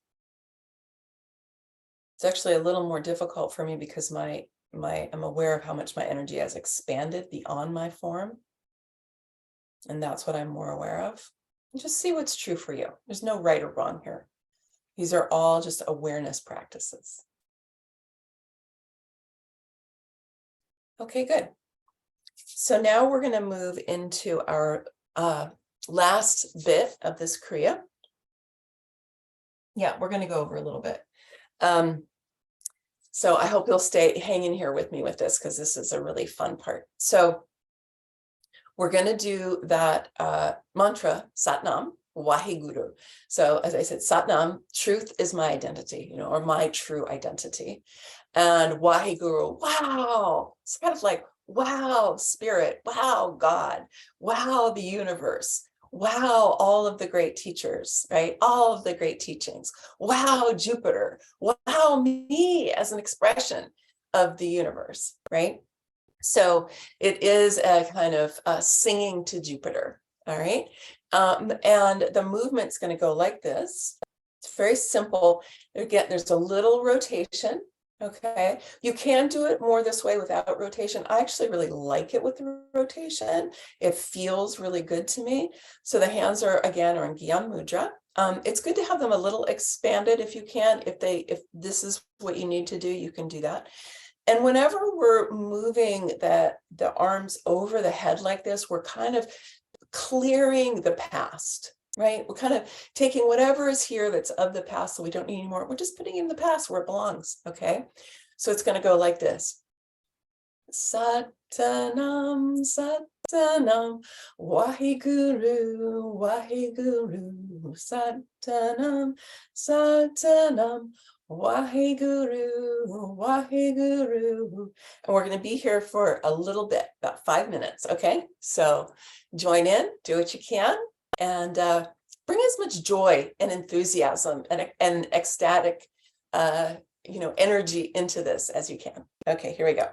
It's actually a little more difficult for me because I'm aware of how much my energy has expanded beyond my form. And that's what I'm more aware of. And just see what's true for you. There's no right or wrong here. These are all just awareness practices. Okay, good. So now we're going to move into our last bit of this Kriya. Yeah, we're going to go over a little bit. So I hope you'll stay hanging here with me with this, because this is a really fun part. So we're going to do that mantra, Satnam, Waheguru. So as I said, Satnam, truth is my identity, or my true identity. And Waheguru, wow, it's kind of like, wow, spirit, wow, God, wow, the universe, wow, all of the great teachers, right? All of the great teachings. Wow, Jupiter, wow, me as an expression of the universe, right? So it is a kind of singing to Jupiter, all right? And the movement's going to go like this. It's very simple. Again, there's a little rotation. Okay, you can do it more this way without rotation. I actually really like it with the rotation. It feels really good to me. So the hands are in Gyan Mudra. It's good to have them a little expanded if you can. If this is what you need to do, you can do that. And whenever we're moving the arms over the head like this, we're kind of clearing the past. Right? We're kind of taking whatever is here that's of the past that we don't need anymore. We're just putting it in the past where it belongs. Okay. So it's going to go like this. Satanam, Satanam, Waheguru, Waheguru, Satanam, Satanam, Waheguru, Waheguru. And we're going to be here for a little bit, about 5 minutes. Okay. So join in, do what you can. And bring as much joy and enthusiasm and ecstatic, energy into this as you can. Okay, here we go.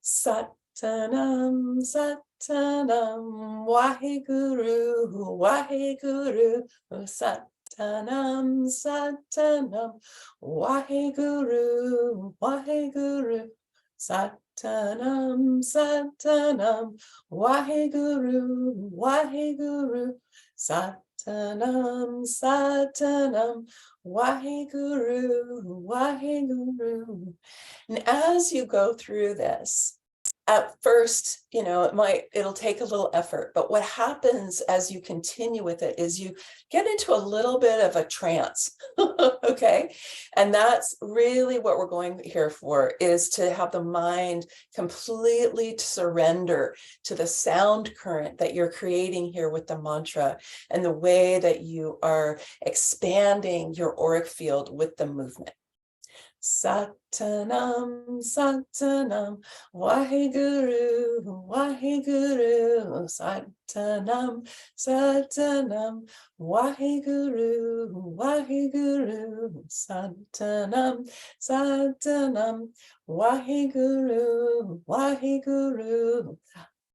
Satanam, Satanam, Waheguru, Waheguru, Satanam, Satanam, Waheguru, Waheguru, Satanam, Satanam, Waheguru, Waheguru, Satanam, Satanam, Waheguru, Waheguru. And as you go through this, at first, it'll take a little effort, but what happens as you continue with it is you get into a little bit of a trance. Okay. And that's really what we're going here for, is to have the mind completely surrender to the sound current that you're creating here with the mantra and the way that you are expanding your auric field with the movement. Satanam, Satanam, Waheguru, Waheguru, Satanam, Satanam, Waheguru, Waheguru, Satanam, Satanam, Waheguru, Waheguru,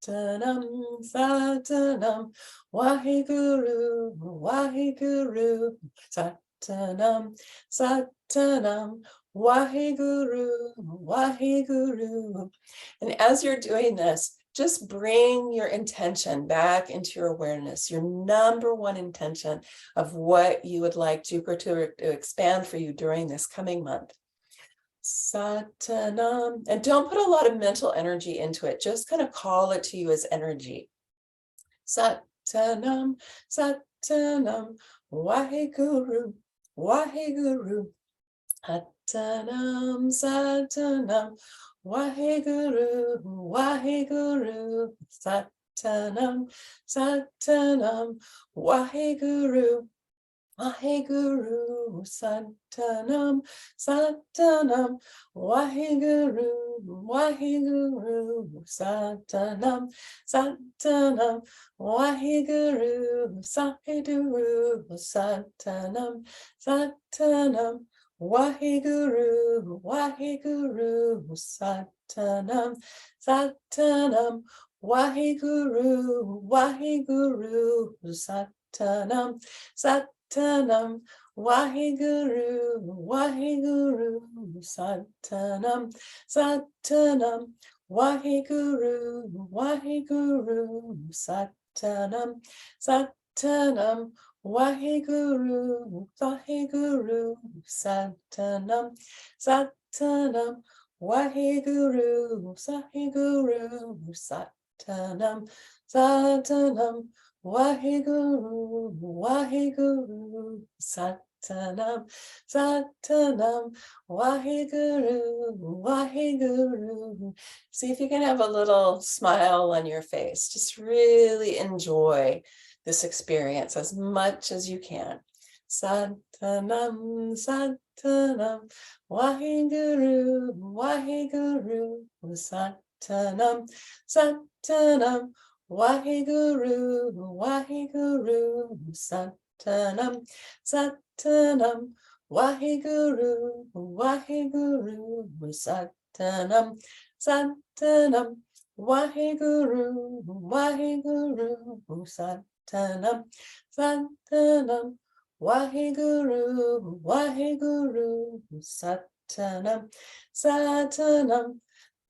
Satanam, Satanam, Waheguru, Waheguru, Satanam, Satanam, Waheguru, Waheguru. And as you're doing this, just bring your intention back into your awareness, your number one intention of what you would like Jupiter to expand for you during this coming month. Satanam. And don't put a lot of mental energy into it. Just kind of call it to you as energy. Satanam, Satanam, Waheguru, Waheguru. Satanam, Satanam, Waheguru, Waheguru. Satanam, Satanam, Waheguru. Waheguru, Satanam, Satanam, Waheguru, Waheguru, Satanam, Satanam, Waheguru, Sahiduru, Satanam, Satanam, Waheguru, Waheguru, Satanam, Satanam, Waheguru, Waheguru, Satanam, Satanam, Waheguru, Waheguru, Satanam, Satanam, Waheguru, Waheguru, Satanam, Satanam, Waheguru, Waheguru, Satanam, Satanam, Waheguru, Sahiguru, Satanam, Satanam, Waheguru, Waheguru, Satanam, Satanam, Waheguru, Waheguru. See if you can have a little smile on your face. Just really enjoy this experience as much as you can. Satanam, Satanam, Waheguru, Waheguru, Satanam, Satanam, Waheguru, Waheguru, Satanam, Satanam, Waheguru, Waheguru, Satanam, Satanam, Waheguru, Waheguru, Satanam, Satanam, Waheguru, Waheguru, Satanam, Satanam,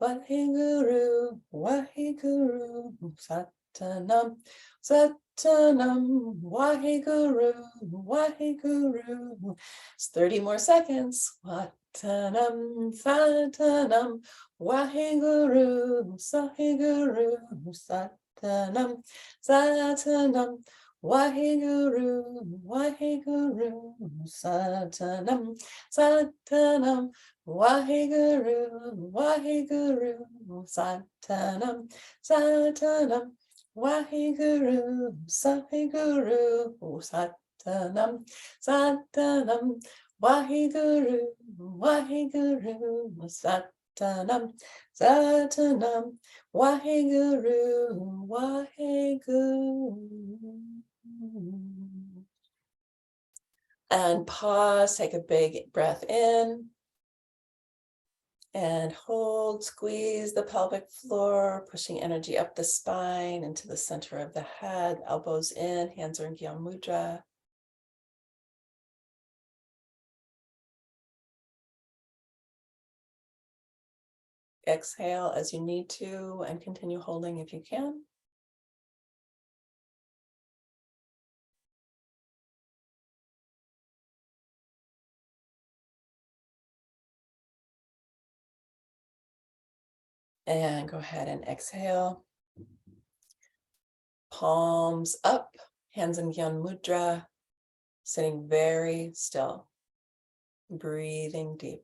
Waheguru, Waheguru, Satanam, Satanam, Waheguru, Waheguru. It's 30 more seconds. Satanam, Satanam, Waheguru, Saheguru, Satanam, Satanam, Waheguru, Waheguru, Satanam, Satanam, Waheguru, Waheguru, Satanam, Satanam, Waheguru, Saheguru, Satanam, Satanam, Waheguru, Waheguru, Satanam, Satanam, Waheguru, Waheguru. And pause, take a big breath in. And hold, squeeze the pelvic floor, pushing energy up the spine into the center of the head, elbows in, hands are in Gyan Mudra. Exhale as you need to and continue holding if you can. And go ahead and exhale. Palms up, hands in Gyan Mudra, sitting very still, breathing deep.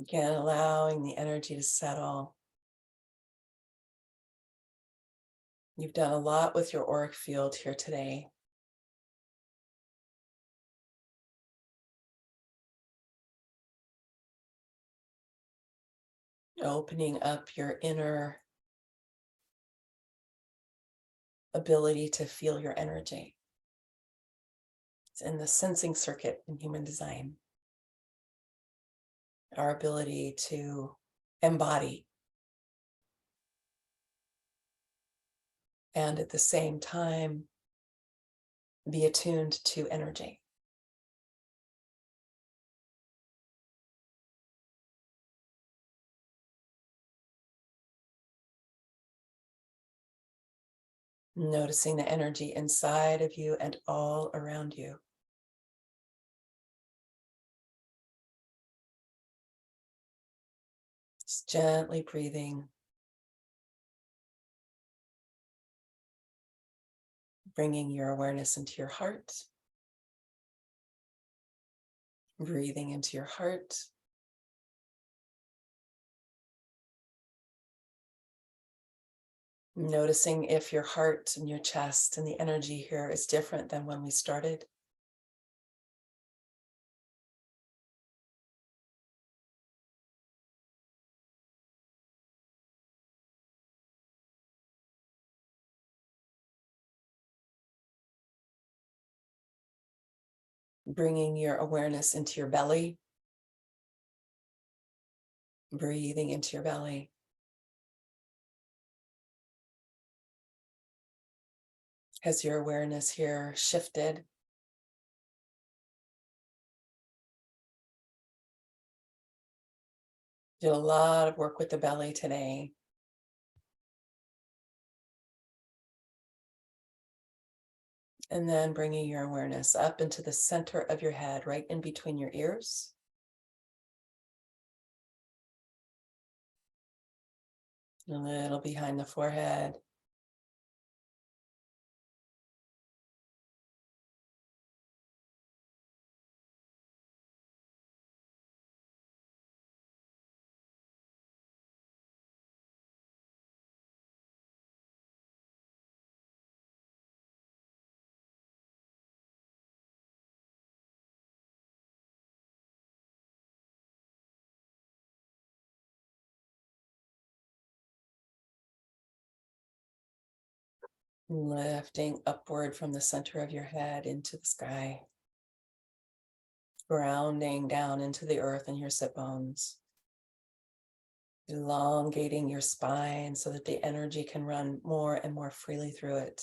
Again, allowing the energy to settle. You've done a lot with your auric field here today. Opening up your inner ability to feel your energy. It's in the sensing circuit in human design. our ability to embody and at the same time be attuned to energy. Noticing the energy inside of you and all around you. Just gently breathing, bringing your awareness into your heart, breathing into your heart, noticing if your heart and your chest and the energy here is different than when we started. Bringing your awareness into your belly, breathing into your belly. Has your awareness here shifted? Did a lot of work with the belly today. And then bringing your awareness up into the center of your head, right in between your ears. A little behind the forehead. Lifting upward from the center of your head into the sky. Grounding down into the earth and your sit bones. Elongating your spine so that the energy can run more and more freely through it.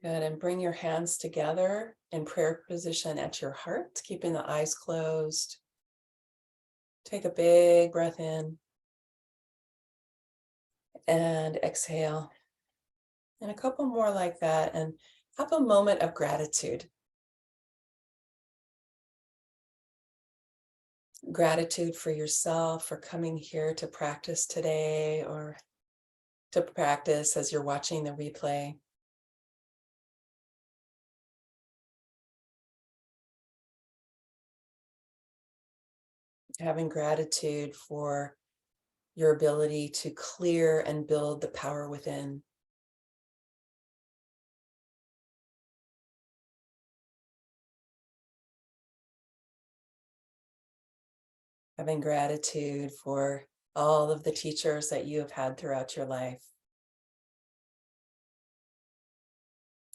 Good, and bring your hands together in prayer position at your heart, keeping the eyes closed. Take a big breath in and exhale. And a couple more like that, and have a moment of gratitude. Gratitude for yourself for coming here to practice today, or to practice as you're watching the replay. Having gratitude for your ability to clear and build the power within. Having gratitude for all of the teachers that you have had throughout your life.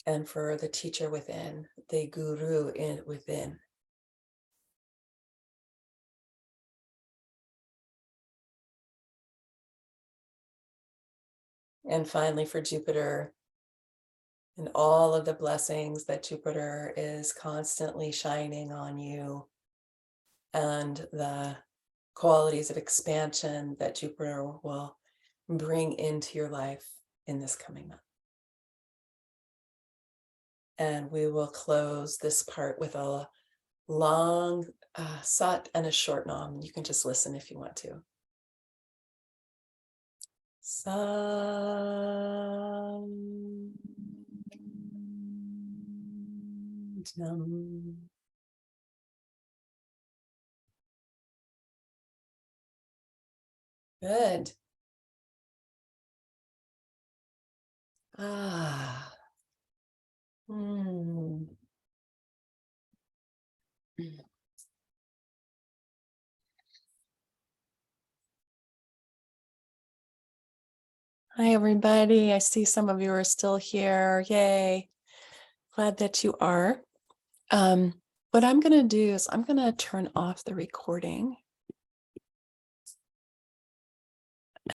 And for the teacher within, the guru within. And finally, for Jupiter and all of the blessings that Jupiter is constantly shining on you, and the qualities of expansion that Jupiter will bring into your life in this coming month. And we will close this part with a long sat and a short nam. You can just listen if you want to. Nam. Good. Ah. Mm. Hi, everybody. I see some of you are still here. Yay. Glad that you are. What I'm going to do is I'm going to turn off the recording